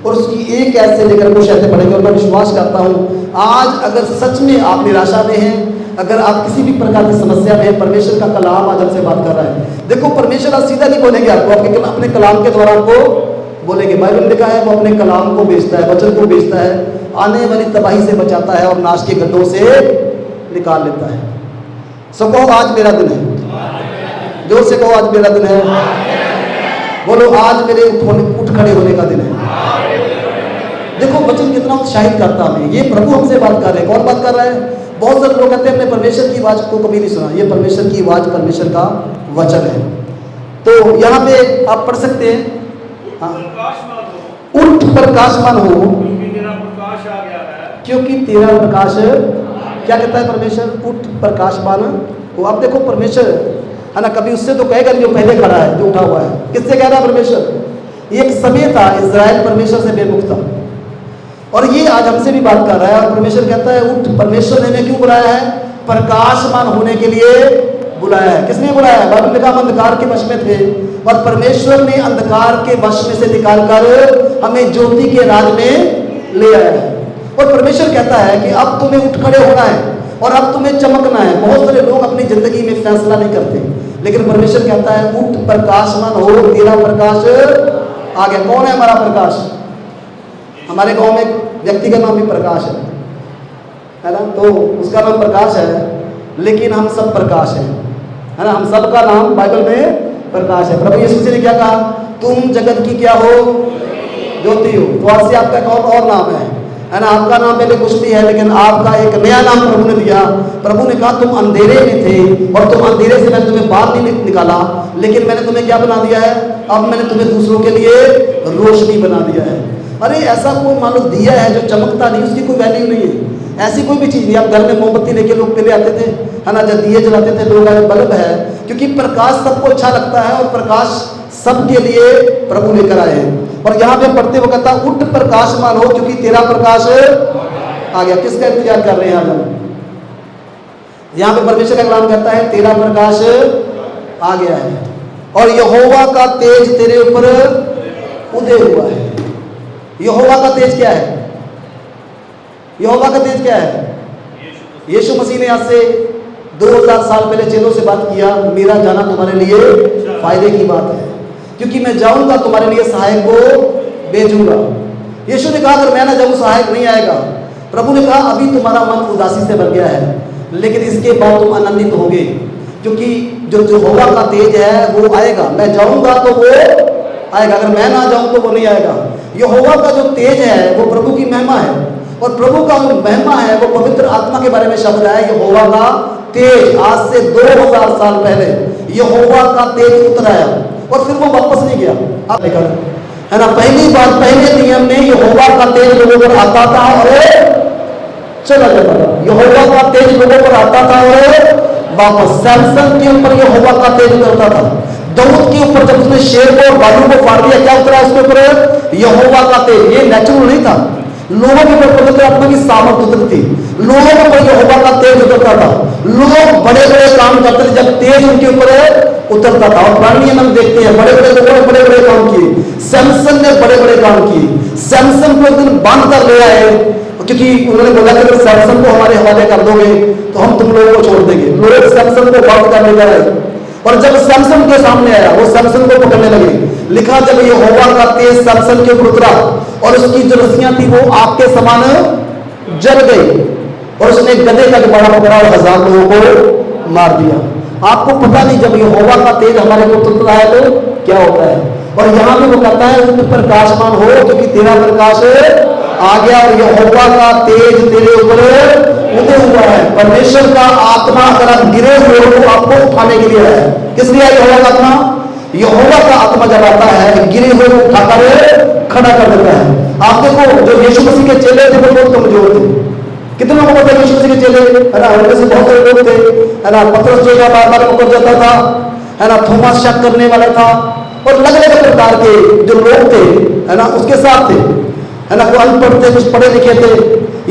और उसकी एक ऐसे से लेकर कुछ ऐसे पढ़ेंगे। और मैं विश्वास करता हूँ आज अगर सच में आप निराशा में हैं, अगर आप किसी भी प्रकार की समस्या में हैं, परमेश्वर का कलाम आज हमसे बात कर रहा है। देखो परमेश्वर आज सीधा नहीं बोलेंगे आपको, आपके अपने कलाम के द्वारा आपको बोलेंगे। बाइबल में लिखा है वो अपने कलाम को बेचता है, वचन को बेचता है, आने वाली तबाही से बचाता है और नाश के गड्ढों से निकाल लेता है। सो कहो आज मेरा दिन है, जोर से कहो आज मेरा दिन है। बोलो आज मेरे उठ खड़े होने का दिन है। देखो वचन कितना उत्साहित करता हमें, ये प्रभु हमसे बात कर रहे हैं। कौन बात कर रहा है? बहुत सारे लोग कहते हैं हमने परमेश्वर की आवाज को कभी नहीं सुना। ये परमेश्वर की आवाज, परमेश्वर का वचन है। तो यहाँ पे आप पढ़ सकते हैं, उठ प्रकाशमान हो क्योंकि तेरा प्रकाश, क्या कहता है परमेश्वर? उठ प्रकाशमान हो। आप देखो परमेश्वर है ना, कभी उससे तो कहेगा जो पहले खड़ा है, जो उठा हुआ है। किससे कह रहा है परमेश्वर? एक समय था इज़राइल परमेश्वर से बेमुख था, और ये आज हमसे भी बात कर रहा है। और परमेश्वर कहता है उठ। परमेश्वर ने हमें क्यों बुलाया है? प्रकाशमान होने के लिए बुलाया है। किसने बुलाया है? बाइबल में लिखा हम अंधकार के वश में थे और परमेश्वर ने अंधकार के वश में से निकालकर हमें ज्योति के राज में ले आया है। और परमेश्वर कहता है कि अब तुम्हें उठ खड़े होना है और अब तुम्हें चमकना है। बहुत सारे लोग अपनी जिंदगी में फैसला नहीं करते, लेकिन परमेश्वर कहता है उठ प्रकाशमान हो, तेरा प्रकाश आ गया। कौन है हमारा प्रकाश? हमारे गांव में एक व्यक्ति का नाम भी प्रकाश है ना, तो उसका नाम प्रकाश है, लेकिन हम सब प्रकाश हैं, है ना। हम सब का नाम बाइबल में प्रकाश है। प्रभु यीशु मसीह ने क्या कहा? तुम जगत की क्या हो? ज्योति हो। तो आज से आपका एक और नाम है ना। आपका नाम पहले कुछ भी है, लेकिन आपका एक नया नाम प्रभु ने दिया। प्रभु ने कहा तुम अंधेरे में थे और तुम अंधेरे से मैंने तुम्हें बाहर नहीं निकाला, लेकिन मैंने तुम्हें क्या बना दिया है? अब मैंने तुम्हें दूसरों के लिए रोशनी बना दिया है। अरे ऐसा कोई मान लो दिया है जो चमकता नहीं, उसकी कोई वैल्यू नहीं है। ऐसी कोई भी चीज़ नहीं। आप घर में मोमबत्ती लेके लोग पहले आते थे, है ना, जब दिए जलाते थे लोग, बल्ब है, क्योंकि प्रकाश सबको अच्छा लगता है और प्रकाश सबके लिए प्रभु लेकर आए हैं। और यहाँ पे पढ़ते हुए कहता उठ प्रकाशमान हो क्योंकि तेरा प्रकाश आ गया। किसका इंतजार कर रहे हैं आज हम? यहाँ पे परमेश्वर का कलाम कहता है तेरा प्रकाश आ गया है और यहोवा का तेज तेरे ऊपर उदय हुआ है। यहोवा का तेज क्या है? यहोवा का तेज क्या है? यीशु मसीह ने आज से 2000 साल पहले चेलों से बात किया, मेरा जाना तुम्हारे लिए फायदे की बात है, क्योंकि मैं जाऊंगा तुम्हारे लिए सहायक को भेजूंगा। यीशु ने कहा अगर मैं ना जाऊं सहायक नहीं आएगा। प्रभु ने कहा अभी तुम्हारा मन उदासी से भर गया है, लेकिन इसके बाद तुम आनंदित होगे, क्योंकि जो यहोवा का तेज है वो आएगा। मैं जाऊंगा तो वो आएगा, अगर मैं ना जाऊं तो वो नहीं आएगा। यहोवा का जो तेज है वो प्रभु की महिमा है, और प्रभु का जो महिमा है वो पवित्र आत्मा के बारे में शब्द है यहोवा का तेज। आज से 2000 साल पहले यहोवा का तेज उतर आया और फिर वो वापस नहीं गया। आप देखा है ना, पहली बार पहले नियम में यहोवा का तेज लोगों पर आता था और चला जाता था। यहोवा का तेज लोगों पर आता था और वापस। सैमसन के ऊपर यहोवा का तेज उतरता था। दाऊद के ऊपर जब उसने शेर को और बालू को फाड़ दिया, क्या उतरा उसके ऊपर? यहोवा का तेज। ये नेचुरल नहीं था, लोगों के ऊपर पवित्र आत्मा की सामर्थ उतरती, लोगों के ऊपर यहोवा का तेज उतरता था। लोग बड़े बड़े काम करते थे जब तेज उनके ऊपर उतरता था। और पुराने नियम हम देखते हैं बड़े बड़े लोगों ने बड़े बड़े काम किए। सैमसन ने बड़े बड़े काम किए। सैमसन को एक दिन बांध कर ले आए, क्योंकि उन्होंने बोला कि अगर सैमसन को हमारे हवाले कर दोगे तो हम तुम लोगों को छोड़ देंगे। लोग सैमसन को बांध कर लेकर आए, और जब सैमसन के सामने आया वो सैमसन को पकड़ने लगे। लिखा जब यहोवा का तेज सैमसन के ऊपर उतरा और उसकी जो रस्सियां थी वो आग के समान जल गई, और उसने गदे का बड़ा पकड़ा और 1000 लोगों को मार दिया। आपको पता नहीं जब यहोवा का तेज हमारे ऊपर उतरता है तो क्या होता है। और यहाँ पे वो कहता है उठ प्रकाशमान हो क्योंकि तेरा प्रकाश आ गया और यहोवा का तेज तेरे ऊपर उदय हुआ है। परमेश्वर का आत्मा अगर आप गिरे हुए हो तो आपको उठाने के लिए है। किस लिए यहोवा का आत्मा? यहोवा का आत्मा जब आता है गिरे हुए को उठाकर खड़ा कर देता है। आप देखो जो यीशु मसीह के चेले थे वो बहुत कमजोर थे। कितने लोगों को पता है यीशु मसीह के चेले, है ना, उनमें से बहुत सारे लोग थे, है ना। पतरस जो है बार बार उतर जाता था, है ना। थोमा शक करने वाला था, और अलग अलग प्रकार के जो लोग थे, है ना, उसके साथ थे, है ना। कोई अनपढ़ थे, कुछ पढ़े लिखे थे,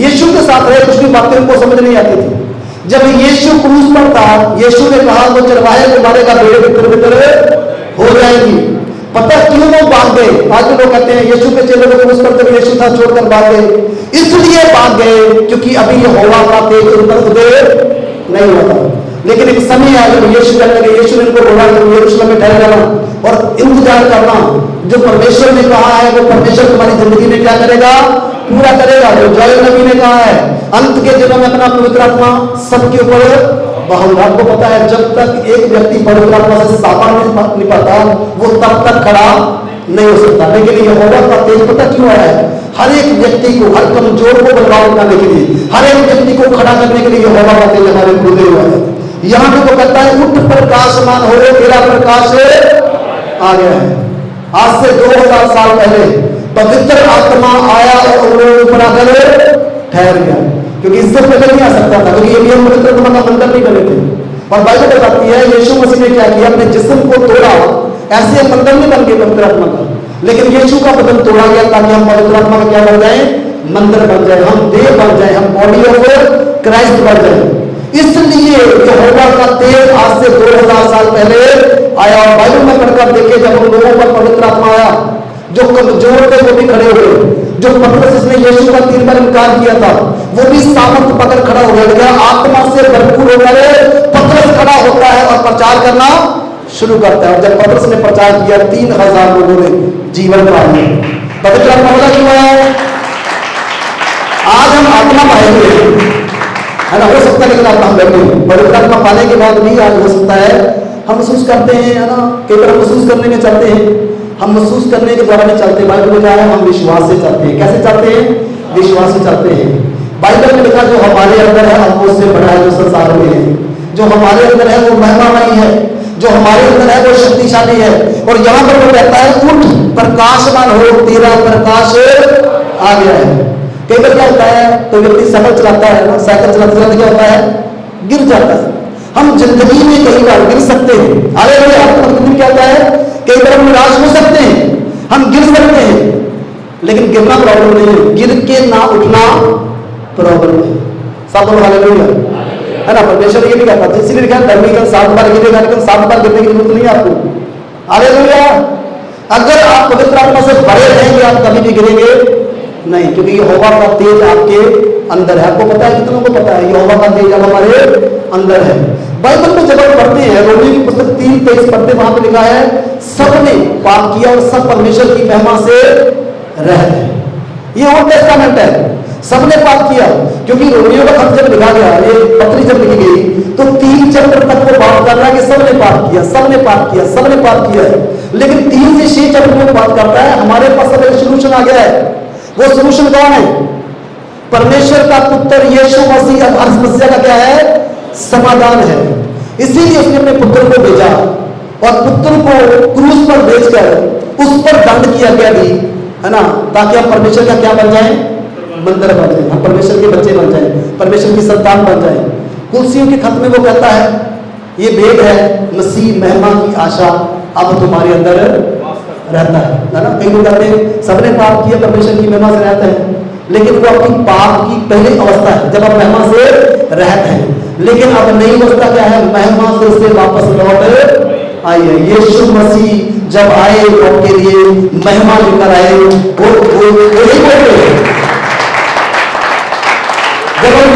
यीशु के साथ रहे, कुछ भी बातें उनको समझ नहीं आती थी। जब यीशु क्रूस पर था, यीशु ने कहा वो चरवाहे को मारेगा, भेड़ें तितर बितर हो जाएगी। पता क्यों वो भाग गए? आज भी लोग कहते हैं यीशु के चेले को क्रूस पर जब यीशु था छोड़कर भाग गए, इसलिए भाग गए क्योंकि अभी यहोवा का तेज उन पर उदय नहीं हुआ था। लेकिन एक समय आया जब यीशु कहने लगे, यीशु ने इनको बोला कि यरूशलेम में ठहर जाना और इंतजार करना, जो परमेश्वर ने कहा है वो परमेश्वर तुम्हारी जिंदगी में क्या करेगा? पूरा करेगा। जो जोएल नबी ने कहा है अंत के दिनों में अपना पवित्र आत्मा सबके ऊपर बहाऊंगा। आपको पता है जब तक एक व्यक्ति पवित्र आत्मा से सामान्य नहीं पाता वो तब तक खड़ा नहीं हो सकता। लेकिन यहोवा का तेज पता क्यों आया है? हर एक व्यक्ति को, हर कमजोर को बलवान बनाने के लिए, हर एक व्यक्ति को खड़ा करने के लिए यहोवा का तेज हमारे हृदय हुआ है। यहाँ पे वो कहता है उठ प्रकाशमान हो, तेरा प्रकाश आ गया है। आज से 2000 साल पहले पवित्र आत्मा आया और उन्होंने ऊपर आकर ठहर गया, क्योंकि इससे पहले नहीं आ सकता था, क्योंकि ये नियम पवित्र आत्मा का मंदिर नहीं बने थे। और बाइबल बताती है यीशु मसीह ने क्या किया? अपने जिस्म को तोड़ा, ऐसे मंदिर नहीं बन गए पवित्र आत्मा का, लेकिन यीशु का बदन तोड़ा गया ताकि हम पवित्र आत्मा का क्या बन जाए? मंदिर बन जाए, हम देह बन जाए, हम बॉडी ऑफ क्राइस्ट बन जाए। इसलिए यहोवा का तेज आज से 2000 साल पहले आया। और बाइबल में पढ़कर देखे जब उन लोगों पर पवित्र आत्मा आया, जो कमजोर थे वो भी खड़े हुए, जो पतरस जिसने यीशु का 3 बार इनकार किया था वो भी सामर्थ पकड़ खड़ा हो गया। आत्मा से भरपूर होकर पतरस खड़ा होता है और प्रचार करना शुरू करता है। और जब पतरस ने प्रचार किया 3000 लोगों ने जीवन पा लिया। पवित्र आत्मा वाला क्यों आया? आज हम आत्मा पाएंगे, है ना? हो सकता है लेकिन आत्मा बैठे पवित्र आत्मा पाने के बाद भी आज हो सकता है हम महसूस करते हैं, है ना? कई बार महसूस करने में चलते हैं, हम महसूस करने के द्वारा नहीं चलते। बाइबल में क्या है? हम विश्वास से चलते हैं। कैसे चलते हैं? विश्वास से चलते हैं। बाइबल में लिखा जो हमारे अंदर है अब उससे बड़ा है जो संसार में है। जो हमारे अंदर है वो महिमामय है, जो हमारे अंदर है वो शक्तिशाली है। और यहाँ पर वो कहता है उठ प्रकाशमान हो, तेरा प्रकाश आ गया है। कई बार क्या होता है, तो व्यक्ति साइकिल चलाता है ना, साइकिल चलाते चलाते क्या होता है? गिर जाता है। हम जिंदगी में कई बार गिर सकते हैं। हालेलुया। आपका मतलब क्या होता है? कई बार हम निराश हो सकते हैं, हम गिर सकते हैं, लेकिन गिरना प्रॉब्लम नहीं है, गिर के ना उठना प्रॉब्लम है। सब लोग हालेलुया, है ना? परमेश्वर ये नहीं कहता, इसीलिए लिखा धर्मी का 7 बार गिरेगा, लेकिन 7 बार गिरने की जरूरत नहीं है आपको। हालेलुया। अगर आप पवित्र आत्मा से भरे रहेंगे आप कभी भी गिरेंगे नहीं, क्योंकि यहोवा का तेज आपके अंदर है। आपको पता है, कितनों को पता है यहोवा का तेज अब हमारे अंदर है। बाइबल में जब हम पढ़ते हैं, रोमियो की पुस्तक 3:23 पढ़ते, वहां पे लिखा है सबने पाप किया और सब परमेश्वर की महिमा से रहते हैं। ये ओल्ड टेस्टामेंट है, सबने पाप किया। क्योंकि रोमियो का खत जब लिखा गया, ये पत्री जब लिखी गई, तो 3 चैप्टर तक वो बात कर रहा है कि सबने पाप किया, सबने पाप किया, सबने पाप किया है। लेकिन 3 से 6 चैप्टर में बात करता है हमारे पास अब एक सोल्यूशन आ गया है। वो सोल्यूशन कौन है? परमेश्वर का पुत्र यीशु मसीह अब हर समस्या का क्या है? समाधान है। इसीलिए उसने अपने पुत्र को भेजा और पुत्र को क्रूस पर भेजकर उस पर दंड किया गया भी, है ना? ताकि हम परमेश्वर का क्या बन जाए? मंदिर बन जाए, हम परमेश्वर के बच्चे बन जाए, परमेश्वर की संतान बन जाए। कुलसियों के खत में वो कहता है ये भेद है मसीह महिमा की आशा अब तुम्हारे अंदर रहता है ना? कई लोग कहते हैं सबने पाप किया परमेश्वर की महिमा से रहते हैं, लेकिन वो अपनी पाप की पहली अवस्था है जब आप महिमा से रहते हैं। लेकिन अब नई अवस्था क्या है? महिमा से उससे वापस लौट आई है। यीशु मसीह जब आए आपके लिए महिमा लेकर आए, वो यही बोलते हैं। जब हम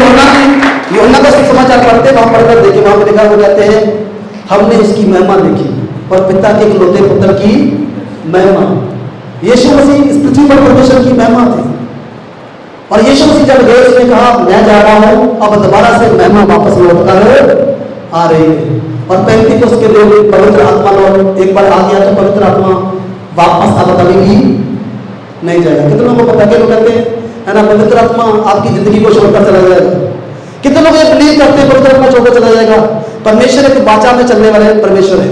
यूहन्ना का सुसमाचार पढ़ते हैं, वहां पढ़कर देखिए, वहां पर लिखा वो कहते हैं हमने उसकी महिमा देखी और पिता के इकलौते पुत्र की महिमा। यीशु मसीह इस पृथ्वी पर परमेश्वर की महिमा थी। और यीशु मसीह जब गए उसने कहा मैं जा रहा हूं, अब दोबारा से महिमा वापस लौट कर आ रही है। और पेंतीकोस्त के दिन पवित्र आत्मा लौट एक बार आ गया तो पवित्र आत्मा वापस अब कभी भी नहीं जाएगा। कितने लोगों को पता है? लोग कहते हैं, है ना, पवित्र आत्मा आपकी जिंदगी को छोड़कर चला जाएगा। कितने लोग ये बिलीव करते हैं पवित्र आत्मा छोड़कर चला जाएगा? परमेश्वर एक वाचा में चलने वाले परमेश्वर है।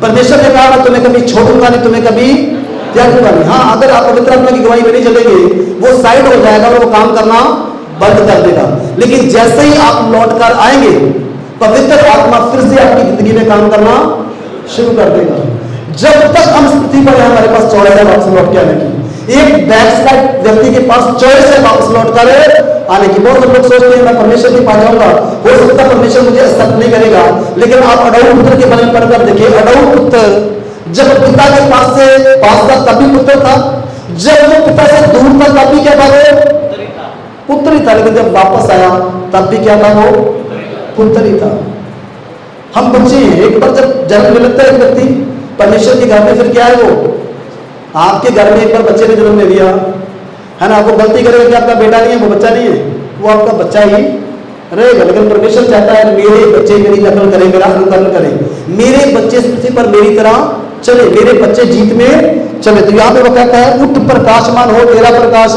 परमेश्वर ने कहा मैं तुम्हें कभी छोड़ूंगा नहीं, तुम्हें कभी त्यागूंगा नहीं। हाँ, अगर आप पवित्र आत्मा की गवाही में नहीं चलेंगे वो साइड हो जाएगा और वो काम करना बंद कर देगा। लेकिन जैसे ही आप लौट कर आएंगे पवित्र आत्मा फिर से आपकी जिंदगी में काम करना शुरू कर देगा। जब तक हम पृथ्वी पर है हमारे पास चॉइस है वापस लौट के आने की। एक बैकस्लाइड व्यक्ति के पास चॉइस है वापस लौट कर आने की। बहुत लोग सोचते हैं मैं परमेश्वर के पास जाऊंगा, हो सकता है परमेश्वर मुझे एक्सेप्ट नहीं करेगा। लेकिन आप अडऊ पुत्र के बारे में पढ़कर देखिए, अडऊ पुत्र जब पिता के पास था तब भी पुत्र था, जब वो पिता से दूर था तब भी क्या था, वो पुत्र ही था। लेकिन जब वापस आया तब भी क्या था, वो पुत्र ही था। हम बच्चे हैं, एक बार जब जन्म ले लेता है एक व्यक्ति परमेश्वर के घर में, फिर क्या है, वो आपके घर में एक बार बच्चे ने जन्म ले लिया है ना, वो गलती करेगा कि आपका बेटा नहीं है, वो बच्चा नहीं है, वो आपका बच्चा ही रहेगा। लेकिन परमेश्वर चाहता है मेरे बच्चे मेरी नकल करें, मेरा अनुकरण करें, मेरे बच्चे इस पृथ्वी पर मेरी तरह चले, मेरे बच्चे जीत में चले। तो यहाँ पे वो कहता है उठ प्रकाशमान हो, तेरा प्रकाश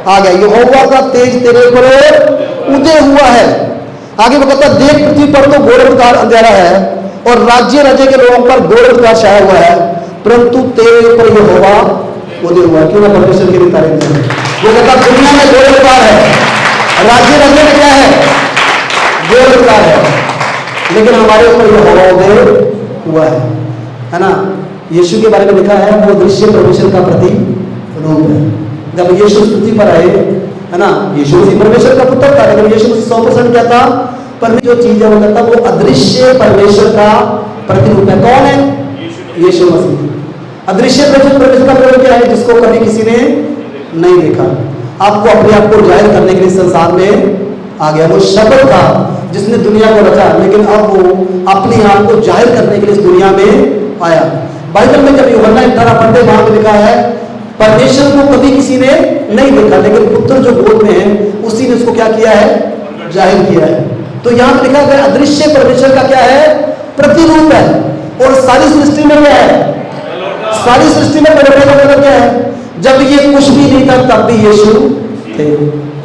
आ गया, यहोवा का तेज तेरे ऊपर उदय हुआ है। आगे वो कहता है देख पृथ्वी पर तो घोर अंधकार अंधेरा है और राज्य राज्य के लोगों पर घोर अंधकार छाया हुआ है, परंतु तेरे ऊपर यहोवा उदय हुआ। क्यों ना परमेश्वर की तारीफ करें। वो कहता दुनिया में घोर अंधकार है, राज्य राज्य में क्या है, घोर अंधकार है, लेकिन हमारे ऊपर यहोवा उदय हुआ है ना। यीशु के बारे में लिखा है वो दृश्य परमेश्वर का प्रतिरूप है। जब यीशु पृथ्वी पर आए है ना, यीशु मसीह परमेश्वर का पुत्र था, लेकिन यीशु मसीह 100% क्या था, परमेश्वर जो चीज है वो कहता वो अदृश्य परमेश्वर का प्रतिरूप है। कौन है, यीशु मसीह। अदृश्य परमेश्वर का प्रतिरूप क्या है, जिसको कभी किसी ने नहीं देखा, आपको अपने आप को जाहिर करने के लिए संसार में आ गया। वो शब्द था जिसने दुनिया को रचा, लेकिन अब वो अपने आप को जाहिर करने के लिए इस दुनिया में आया। बाइबल में जब यूहन्ना 18 पढ़ते वहां पे लिखा है परमेश्वर को कभी किसी ने नहीं देखा, लेकिन पुत्र जो गोद में है उसी ने उसको क्या किया है, जाहिर किया है। तो यहाँ पे लिखा गया अदृश्य परमेश्वर का क्या है, प्रतिरूप है। और सारी सृष्टि में क्या है, सारी सृष्टि में परमेश्वर का मतलब क्या है, जब ये कुछ भी नहीं था तब भी यीशु थे।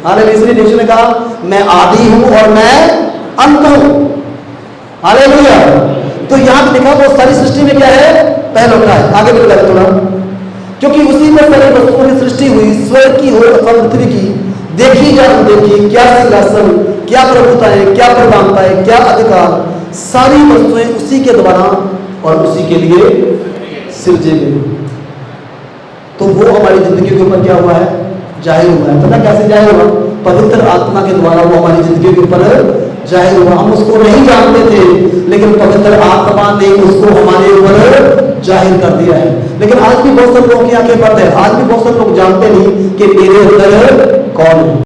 हालेलुया। इसलिए यीशु ने कहा मैं आदि हूं और मैं अंत हूं। हालेलुया। तो यहाँ पे लिखा वो सारी सृष्टि में क्या है, पहला उठा है। आगे बढ़ जाए थोड़ा, क्योंकि उसी में सारी वस्तुओं की सृष्टि हुई, स्वर्ग की हो अथवा पृथ्वी की, देखी जा देखी, क्या सिंहासन, क्या प्रभुताएं, क्या प्रधानताएं, क्या अधिकार, सारी वस्तुएं उसी के द्वारा और उसी के लिए सिरजे गई। तो वो हमारी जिंदगी के ऊपर क्या हुआ है, जाहिर हुआ है। पता कैसे जाहिर हुआ, पवित्र आत्मा के द्वारा वो हमारी जिंदगी के ऊपर जाहिर हुआ। हम उसको नहीं जानते थे, लेकिन पवित्र आत्मा ने उसको हमारे ऊपर जाहिर कर दिया है। लेकिन आज भी बहुत सारे लोगों की आंखें बंद है, आज भी बहुत सारे लोग जानते नहीं कि मेरे अंदर कौन है।